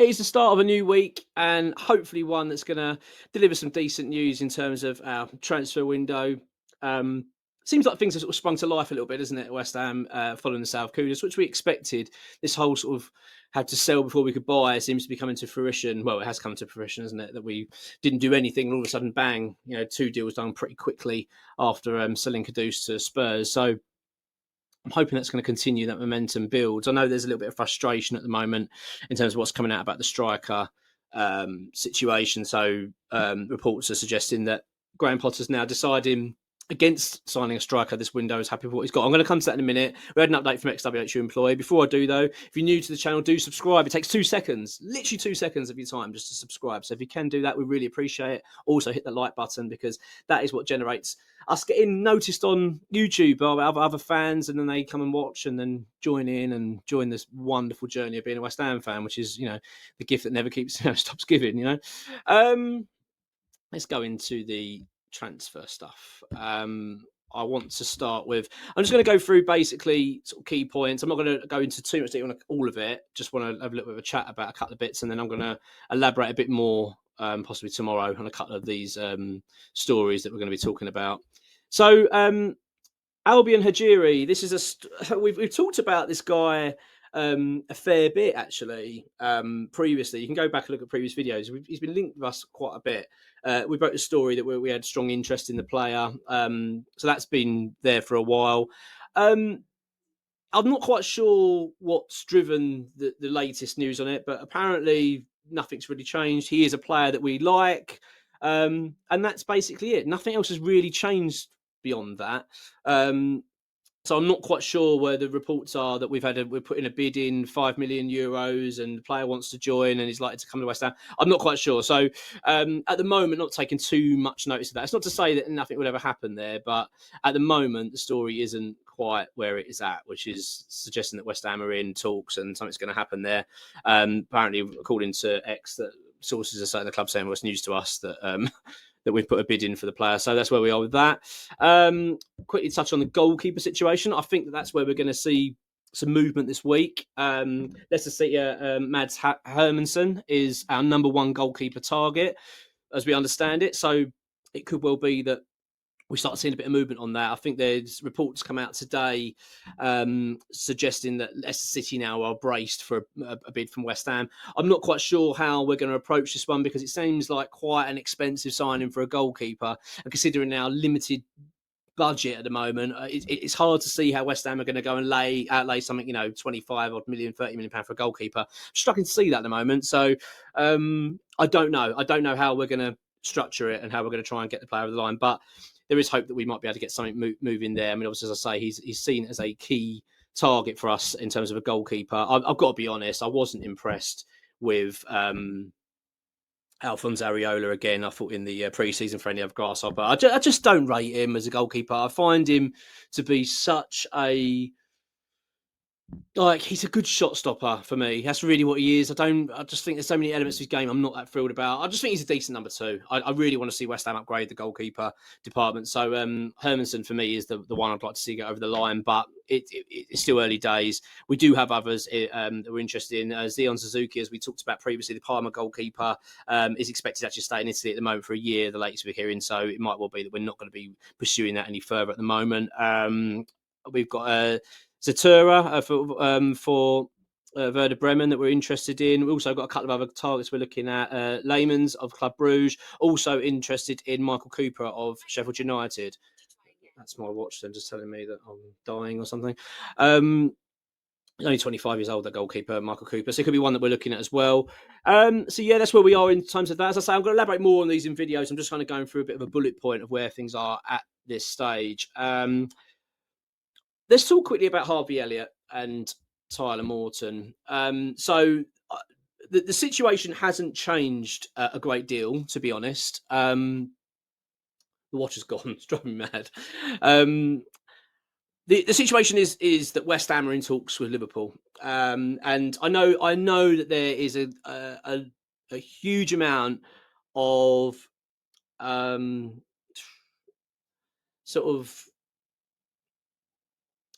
it is the start of a new week, and hopefully one that's going to deliver some decent news in terms of our transfer window. Seems like things have sort of sprung to life a little bit, isn't it, at West Ham, following the South Coolers, which we expected. This whole sort of had to sell before we could buy seems to be coming to fruition. Well, it has come to fruition, isn't it? That we didn't do anything, and all of a sudden, bang, 2 deals done pretty quickly after selling Kudus to Spurs. So I'm hoping that's going to continue, that momentum builds. I know there's a little bit of frustration at the moment in terms of what's coming out about the striker situation. So reports are suggesting that Graham Potter's now deciding against signing a striker this window, is happy with what he's got. I'm going to come to that in a minute. We had an update from ExWHUEemployee. Before I do, though, if you're new to the channel, do subscribe. It takes 2 seconds, literally 2 seconds of your time just to subscribe. So if you can do that, we really appreciate it. Also, hit the like button, because that is what generates us getting noticed on YouTube by other fans, and then they come and watch and then join in and join this wonderful journey of being a West Ham fan, which is, the gift that never stops giving, Let's go into the transfer stuff. I want to start with, I'm just going to go through basically sort of key points. I'm not going to go into too much detail on all of it. Just want to have a little bit of a chat about a couple of bits, and then I'm going to elaborate a bit more, possibly tomorrow, on a couple of these stories that we're going to be talking about. So, Albion Hajiri, this is we've talked about this guy a fair bit, actually, previously. You can go back and look at previous videos. He's been linked with us quite a bit. We wrote a story that we had strong interest in the player. So that's been there for a while. I'm not quite sure what's driven the latest news on it, but apparently nothing's really changed. He is a player that we like. And that's basically it. Nothing else has really changed beyond that. So I'm not quite sure where the reports are that we're putting a bid in, €5 million, and the player wants to join and he's likely to come to West Ham. I'm not quite sure. So at the moment, not taking too much notice of that. It's not to say that nothing would ever happen there, but at the moment, the story isn't quite where it is at, which is suggesting that West Ham are in talks and something's going to happen there. Apparently, according to X, that sources are saying, the club saying, well, it's news to us that that we've put a bid in for the player. So that's where we are with that. Quickly touch on the goalkeeper situation. I think that's where we're going to see some movement this week. Leicester City, Mads Hermansson is our number 1 goalkeeper target, as we understand it. So it could well be that we start seeing a bit of movement on that. I think there's reports come out today suggesting that Leicester City now are braced for a bid from West Ham. I'm not quite sure how we're going to approach this one, because it seems like quite an expensive signing for a goalkeeper. And considering our limited budget at the moment, it's hard to see how West Ham are going to go and outlay something, 25 odd million, £30 million for a goalkeeper. I'm struggling to see that at the moment. So I don't know. I don't know how we're going to structure it and how we're going to try and get the player over the line. But there is hope that we might be able to get something moving there. I mean, obviously, as I say, he's seen as a key target for us in terms of a goalkeeper. I've got to be honest, I wasn't impressed with Alphonse Areola again. I thought in the pre-season friendly of Grasshopper, I just don't rate him as a goalkeeper. I find him to be such a... he's a good shot stopper for me. That's really what he is. I just think there's so many elements of his game I'm not that thrilled about. I just think he's a decent number 2. I really want to see West Ham upgrade the goalkeeper department. So Hermansson for me is the one I'd like to see get over the line, but it's still early days. We do have others that we're interested in. Zion Suzuki, as we talked about previously, the Parma goalkeeper, is expected to actually stay in Italy at the moment for a year, the latest we're hearing. So it might well be that we're not going to be pursuing that any further at the moment. We've got Zatura for Werder Bremen that we're interested in. We've also got a couple of other targets we're looking at. Leymans of Club Bruges, also interested in Michael Cooper of Sheffield United. That's my watch then just telling me that I'm dying or something. Only 25 years old, that goalkeeper, Michael Cooper. So it could be one that we're looking at as well. So yeah, that's where we are in terms of that. As I say, I'm going to elaborate more on these in videos. I'm just kind of going through a bit of a bullet point of where things are at this stage. Let's talk quickly about Harvey Elliott and Tyler Morton. So the situation hasn't changed a great deal, to be honest. The watch has gone. It's driving me mad. The situation is that West Ham are in talks with Liverpool, and I know that there is a huge amount of sort of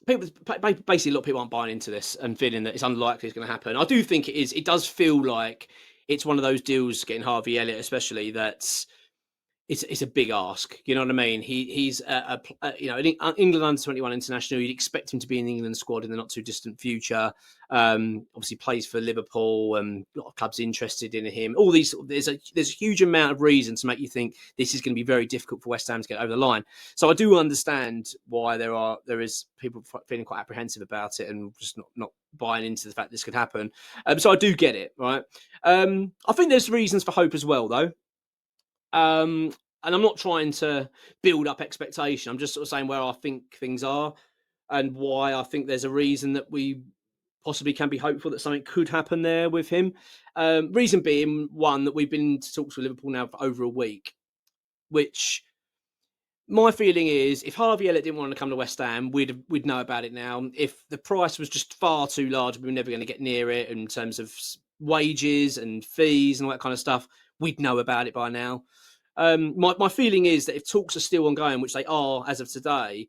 basically, a lot of people aren't buying into this and feeling that it's unlikely it's going to happen. I do think it is. It does feel like it's one of those deals, getting Harvey Elliott especially, that's it's a big ask. You know what I mean? He's an England under-21 international. You'd expect him to be in the England squad in the not too distant future. Obviously plays for Liverpool, and a lot of clubs interested in him. All these, there's a huge amount of reason to make you think this is going to be very difficult for West Ham to get over the line. So I do understand why there is people feeling quite apprehensive about it and just not buying into the fact this could happen. So I do get it, right? I think there's reasons for hope as well, though. And I'm not trying to build up expectation. I'm just sort of saying where I think things are and why I think there's a reason that we possibly can be hopeful that something could happen there with him. Reason being, one, that we've been to talks with Liverpool now for over a week, which my feeling is if Harvey Elliott didn't want to come to West Ham, we'd know about it now. If the price was just far too large, we were never going to get near it in terms of wages and fees and all that kind of stuff, we'd know about it by now. My feeling is that if talks are still ongoing, which they are as of today,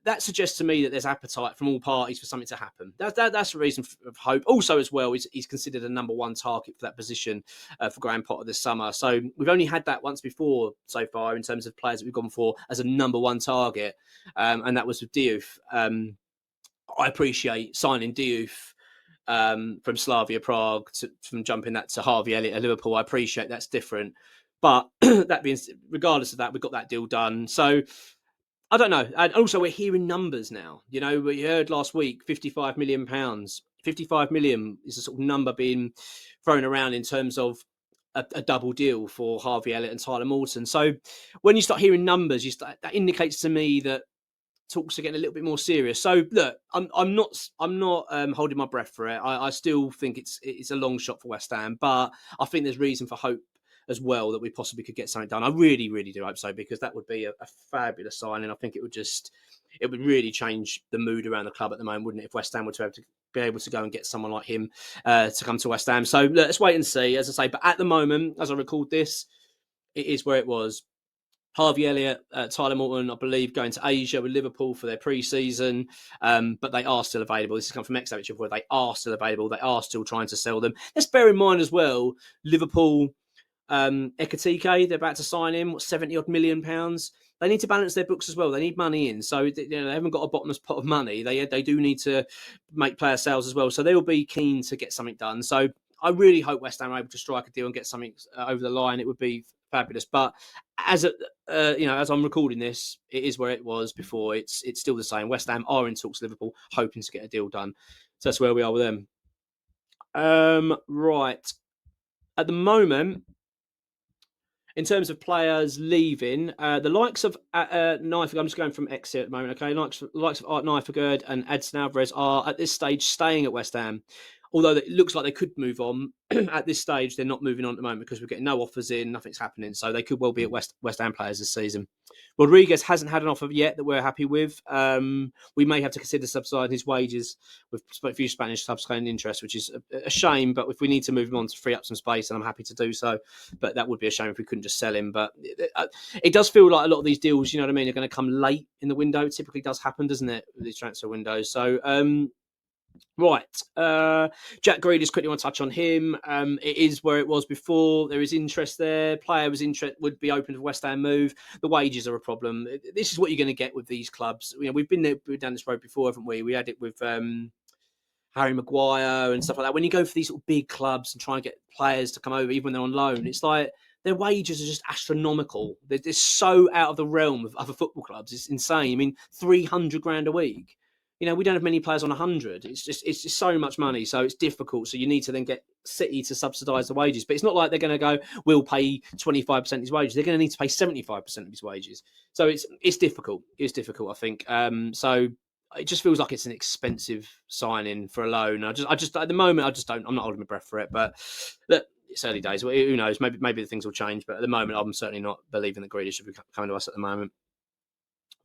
that suggests to me that there's appetite from all parties for something to happen. That's a reason of hope. Also, as well, he's considered a number one target for that position for Graham Potter this summer. So we've only had that once before so far in terms of players that we've gone for as a number one target, and that was with Diouf. I appreciate signing Diouf from Slavia Prague from jumping that to Harvey Elliott at Liverpool. I appreciate that's different. But that being, regardless of that, we got that deal done. So I don't know. And also, we're hearing numbers now. You know, we heard last week £55 million. 55 million is a sort of number being thrown around in terms of a double deal for Harvey Elliott and Tyler Morton. So when you start hearing numbers, that indicates to me that talks are getting a little bit more serious. So look, I'm not holding my breath for it. I still think it's a long shot for West Ham, but I think there's reason for hope as well that we possibly could get something done. I really, really do hope so, because that would be a fabulous signing. I think it would really change the mood around the club at the moment, wouldn't it? If West Ham were to be able to go and get someone like him to come to West Ham. So let's wait and see, as I say. But at the moment, as I record this, it is where it was. Harvey Elliott, Tyler Morton, I believe, going to Asia with Liverpool for their pre-season, but they are still available. This has come from ExWHUEmployee, where they are still available. They are still trying to sell them. Let's bear in mind as well, Liverpool, Ekitike, they're about to sign him, £70 million. They need to balance their books as well. They need money in. So they haven't got a bottomless pot of money. They do need to make player sales as well. So they will be keen to get something done. So I really hope West Ham are able to strike a deal and get something over the line. It would be fabulous. But as I'm recording this, it is where it was before. It's still the same. West Ham are in talks with Liverpool, hoping to get a deal done. So that's where we are with them. Right. At the moment, in terms of players leaving, the likes of Nyfegard, I'm just going from X here at the moment, okay? Likes of Art Nyfegard and Edson Alvarez are at this stage staying at West Ham. Although it looks like they could move on, at this stage, they're not moving on at the moment because we're getting no offers in, nothing's happening. So they could well be at West Ham players this season. Rodriguez hasn't had an offer yet that we're happy with. We may have to consider subsidising his wages with a few Spanish clubs claiming interest, which is a shame. But if we need to move him on to free up some space, then I'm happy to do so. But that would be a shame if we couldn't just sell him. But it does feel like a lot of these deals, you know what I mean, are going to come late in the window. It typically does happen, doesn't it, with these transfer windows? So, right. Jack Grealish, quickly want to touch on him. It is where it was before. There is interest there. Player would be open to West Ham move. The wages are a problem. This is what you're going to get with these clubs. You know, we've been down this road before, haven't we? We had it with Harry Maguire and stuff like that. When you go for these sort of big clubs and try and get players to come over, even when they're on loan, it's like their wages are just astronomical. They're so out of the realm of other football clubs. It's insane. I mean, 300 grand a week. You know, we don't have many players on 100. It's just so much money. So it's difficult. So you need to then get City to subsidise the wages. But it's not like they're going to go, we'll pay 25% of his wages. They're going to need to pay 75% of his wages. So it's difficult. It's difficult, I think. So it just feels like it's an expensive signing for a loan. I just at the moment, I'm not holding my breath for it. But look, it's early days. Who knows? Maybe the things will change. But at the moment, I'm certainly not believing that Grealish should be coming to us at the moment.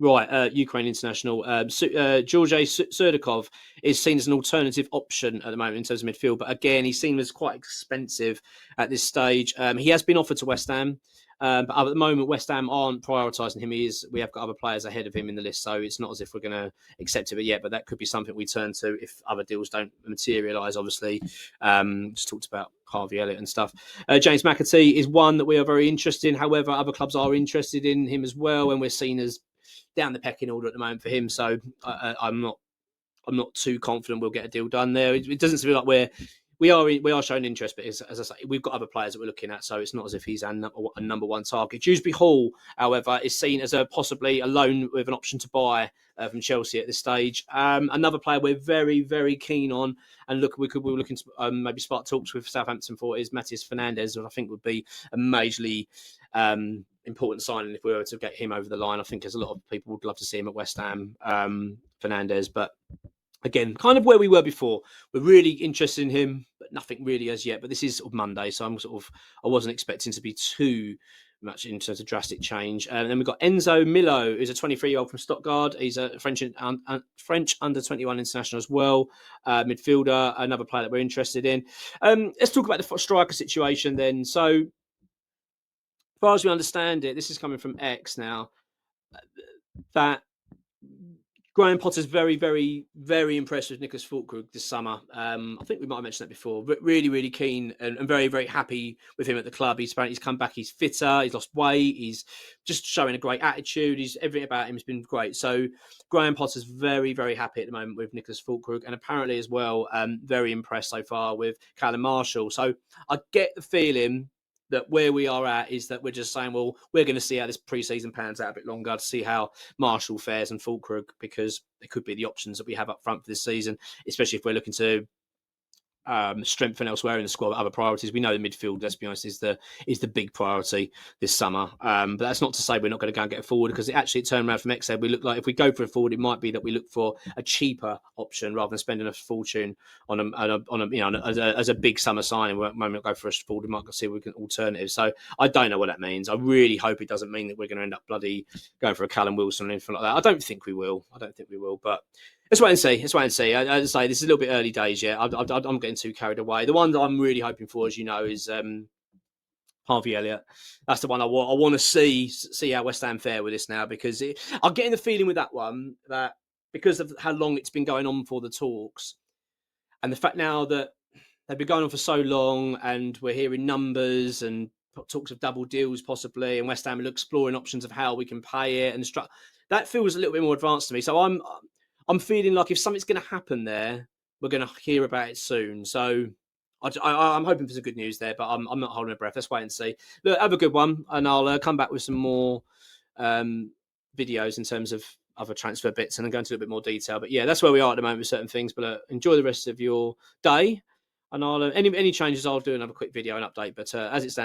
Right, Ukraine international. Georgiy Serdakov is seen as an alternative option at the moment in terms of midfield. But again, he's seen as quite expensive at this stage. He has been offered to West Ham. But at the moment, West Ham aren't prioritising him. We have got other players ahead of him in the list, so it's not as if we're going to accept it yet. But that could be something we turn to if other deals don't materialise. Obviously, just talked about Harvey Elliott and stuff. James McAtee is one that we are very interested in. However, other clubs are interested in him as well, and we're seen as down the pecking order at the moment for him. So I'm not too confident we'll get a deal done there. It doesn't feel like we are showing interest, but as I say, we've got other players that we're looking at, so it's not as if he's a number one target. Dewsbury Hall, however, is seen as possibly a loan with an option to buy from Chelsea at this stage. Another player we're very, very keen on, and we're looking to maybe spark talks with Southampton for is Matheus Fernandes, which I think would be a majorly important signing if we were to get him over the line. I think there's a lot of people would love to see him at West Ham, Fernandes, but again, kind of where we were before. We're really interested in him, but nothing really as yet. But this is Monday, so I wasn't expecting to be too much in terms of drastic change. And then we've got Enzo Milo, who's a 23-year-old from Stuttgart. He's a French under-21 international as well. Midfielder, another player that we're interested in. Let's talk about the striker situation then. So, as far as we understand it, this is coming from X now, that Graham Potter's very, very, very impressed with Nicholas Füllkrug this summer. I think we might have mentioned that before. Really, really keen and very, very happy with him at the club. He's come back. He's fitter. He's lost weight. He's just showing a great attitude. Everything about him has been great. So Graham Potter's very, very happy at the moment with Nicholas Füllkrug, and apparently as well, very impressed so far with Callum Marshall. So I get the feeling that where we are at is that we're just saying, well, we're going to see how this pre-season pans out a bit longer to see how Marshall fares and Füllkrug, because it could be the options that we have up front for this season, especially if we're looking to strengthen elsewhere in the squad. Other priorities, we know the midfield, let's be honest, is the big priority this summer. But that's not to say we're not going to go and get a forward, because it turned around from X said we look like if we go for a forward, it might be that we look for a cheaper option rather than spending a fortune on a as a big summer signing. We might go for a forward, we might see if we can alternative. So I don't know what that means. I really hope it doesn't mean that we're going to end up bloody going for a Callum Wilson or anything like that. I don't think we will, but let's wait and see. As I say, this is a little bit early days yet. I'm getting too carried away. The one that I'm really hoping for, as you know, is Harvey Elliott. That's the one I want to see how West Ham fare with this now, because I'm getting the feeling with that one that because of how long it's been going on for the talks, and the fact now that they've been going on for so long, and we're hearing numbers and talks of double deals possibly, and West Ham are exploring options of how we can pay it, and that feels a little bit more advanced to me. So I'm feeling like if something's going to happen there, we're going to hear about it soon. So I'm hoping for some good news there, but I'm not holding my breath. Let's wait and see. Look, have a good one, and I'll come back with some more videos in terms of other transfer bits and then go into a little bit more detail. But yeah, that's where we are at the moment with certain things. But enjoy the rest of your day, and I'll any changes I'll do another quick video and update. But as it stands,